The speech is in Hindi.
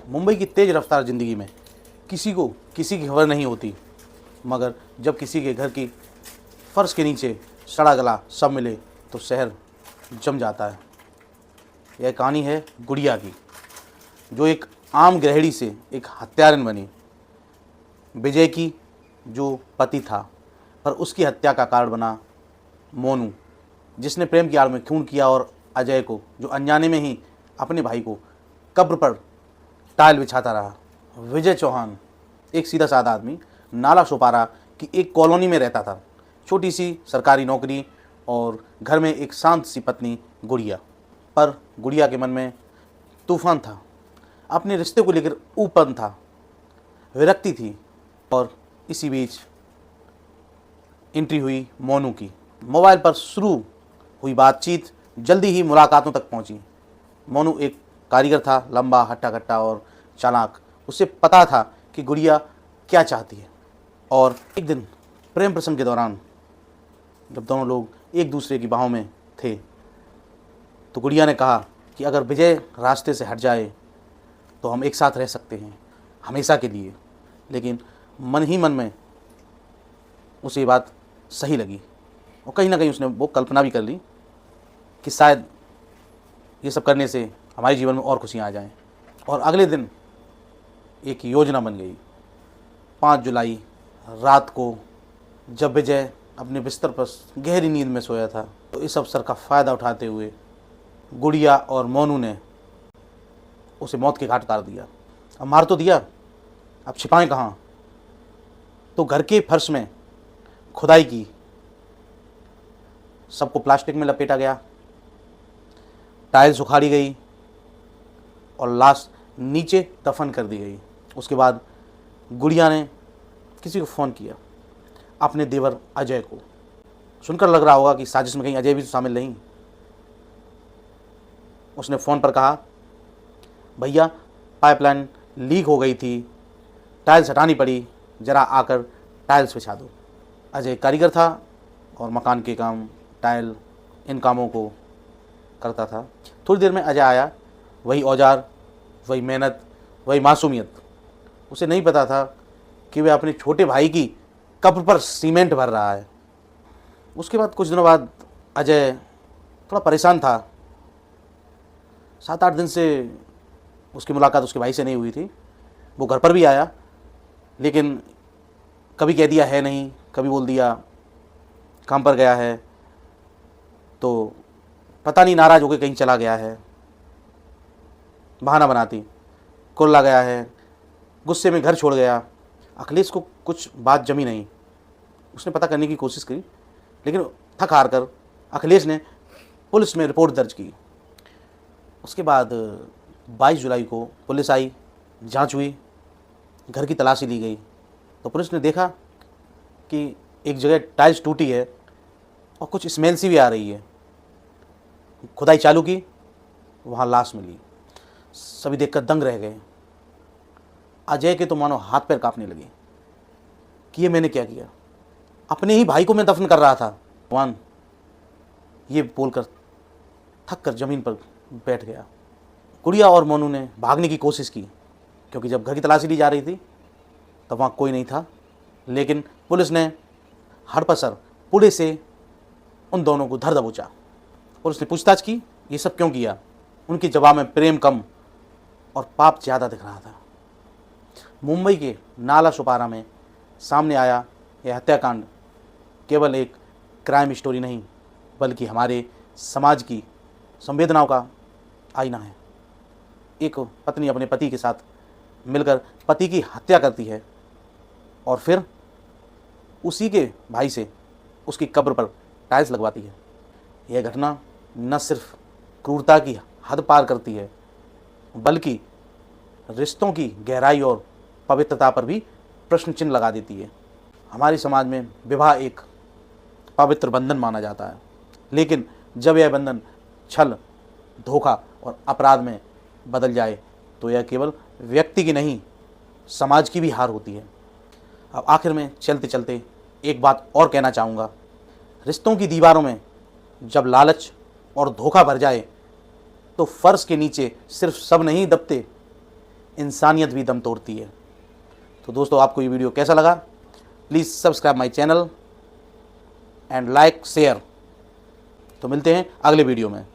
मुंबई की तेज़ रफ्तार ज़िंदगी में किसी को किसी की खबर नहीं होती, मगर जब किसी के घर की फर्श के नीचे सड़ा गला सब मिले तो शहर जम जाता है। यह कहानी है गुड़िया की, जो एक आम गृहिणी से एक हत्यारन बनी। विजय की, जो पति था, पर उसकी हत्या का कारण बना मोनू, जिसने प्रेम की आड़ में खून किया, और अजय को, जो अनजाने में ही अपने भाई को कब्र पर टाइल बिछाता रहा। विजय चौहान एक सीधा साधा आदमी नाला सोपारा की एक कॉलोनी में रहता था। छोटी सी सरकारी नौकरी और घर में एक शांत सी पत्नी गुड़िया। पर गुड़िया के मन में तूफान था, अपने रिश्ते को लेकर ऊपन था, विरक्ति थी। और इसी बीच एंट्री हुई मोनू की। मोबाइल पर शुरू हुई बातचीत जल्दी ही मुलाकातों तक पहुंची। मोनू एक कारीगर था, लंबा, हट्टा-कट्टा और चालाक। उसे पता था कि गुड़िया क्या चाहती है। और एक दिन प्रेम प्रसंग के दौरान जब दोनों लोग एक दूसरे की बाहों में थे, तो गुड़िया ने कहा कि अगर विजय रास्ते से हट जाए तो हम एक साथ रह सकते हैं हमेशा के लिए। लेकिन मन ही मन में उसे ये बात सही लगी, और कहीं ना कहीं उसने वो कल्पना भी कर ली कि शायद ये सब करने से हमारे जीवन में और खुशियाँ आ जाएं। और अगले दिन एक योजना बन गई। 5 जुलाई रात को जब विजय अपने बिस्तर पर गहरी नींद में सोया था, तो इस अवसर का फ़ायदा उठाते हुए गुड़िया और मोनू ने उसे मौत के घाट उतार दिया। अब मार तो दिया, अब छिपाएं कहाँ? तो घर के फर्श में खुदाई की, सबको प्लास्टिक में लपेटा गया, टाइल्स उखाड़ी गई और लाश नीचे दफन कर दी गई। उसके बाद गुड़िया ने किसी को फ़ोन किया, अपने देवर अजय को। सुनकर लग रहा होगा कि साजिश में कहीं अजय भी शामिल नहीं। उसने फ़ोन पर कहा, भैया पाइपलाइन लीक हो गई थी, टाइल्स हटानी पड़ी, ज़रा आकर टाइल्स बिछा दो। अजय कारीगर था और मकान के काम, टाइल, इन कामों को करता था। थोड़ी देर में अजय आया, वही औजार, वही मेहनत, वही मासूमियत। उसे नहीं पता था कि वह अपने छोटे भाई की कब्र पर सीमेंट भर रहा है। उसके बाद कुछ दिनों बाद अजय थोड़ा परेशान था। 7-8 दिन से उसकी मुलाकात उसके भाई से नहीं हुई थी। वो घर पर भी आया, लेकिन कभी कह दिया है नहीं, कभी बोल दिया काम पर गया है, तो पता नहीं नाराज़ होकर कहीं चला गया है, बहाना बनाती, कुल्ला गया है, गुस्से में घर छोड़ गया। अखिलेश को कुछ बात जमी नहीं। उसने पता करने की कोशिश की, लेकिन थक हार कर अखिलेश ने पुलिस में रिपोर्ट दर्ज की। उसके बाद 22 जुलाई को पुलिस आई, जांच हुई, घर की तलाशी ली गई। तो पुलिस ने देखा कि एक जगह टाइल्स टूटी है और कुछ स्मेल सी भी आ रही है। खुदाई चालू की, वहाँ लाश मिली। सभी देखकर दंग रह गए। अजय के तो मानो हाथ पैर कांपने लगे कि ये मैंने क्या किया, अपने ही भाई को मैं दफन कर रहा था। भगवान, ये बोलकर थक कर ज़मीन पर बैठ गया। गुड़िया और मोनू ने भागने की कोशिश की, क्योंकि जब घर की तलाशी ली जा रही थी तब वहाँ कोई नहीं था। लेकिन पुलिस ने हड़पसर पुलिस से उन दोनों को धर दबोचा। पुलिस ने पूछताछ की, ये सब क्यों किया? उनके जवाब में प्रेम कम और पाप ज़्यादा दिख रहा था। मुंबई के नाला सोपारा में सामने आया यह हत्याकांड केवल एक क्राइम स्टोरी नहीं, बल्कि हमारे समाज की संवेदनाओं का आईना है। एक पत्नी अपने पति के साथ मिलकर पति की हत्या करती है और फिर उसी के भाई से उसकी कब्र पर टाइल्स लगवाती है। यह घटना न सिर्फ क्रूरता की हद पार करती है, बल्कि रिश्तों की गहराई और पवित्रता पर भी प्रश्न चिन्ह लगा देती है। हमारे समाज में विवाह एक पवित्र बंधन माना जाता है, लेकिन जब यह बंधन छल, धोखा और अपराध में बदल जाए तो यह केवल व्यक्ति की नहीं, समाज की भी हार होती है। अब आखिर में चलते चलते एक बात और कहना चाहूँगा। रिश्तों की दीवारों में जब लालच और धोखा भर जाए तो फर्श के नीचे सिर्फ सब नहीं दबते, इंसानियत भी दम तोड़ती है। तो दोस्तों, आपको ये वीडियो कैसा लगा? Please subscribe my channel and like share. तो मिलते हैं अगले वीडियो में।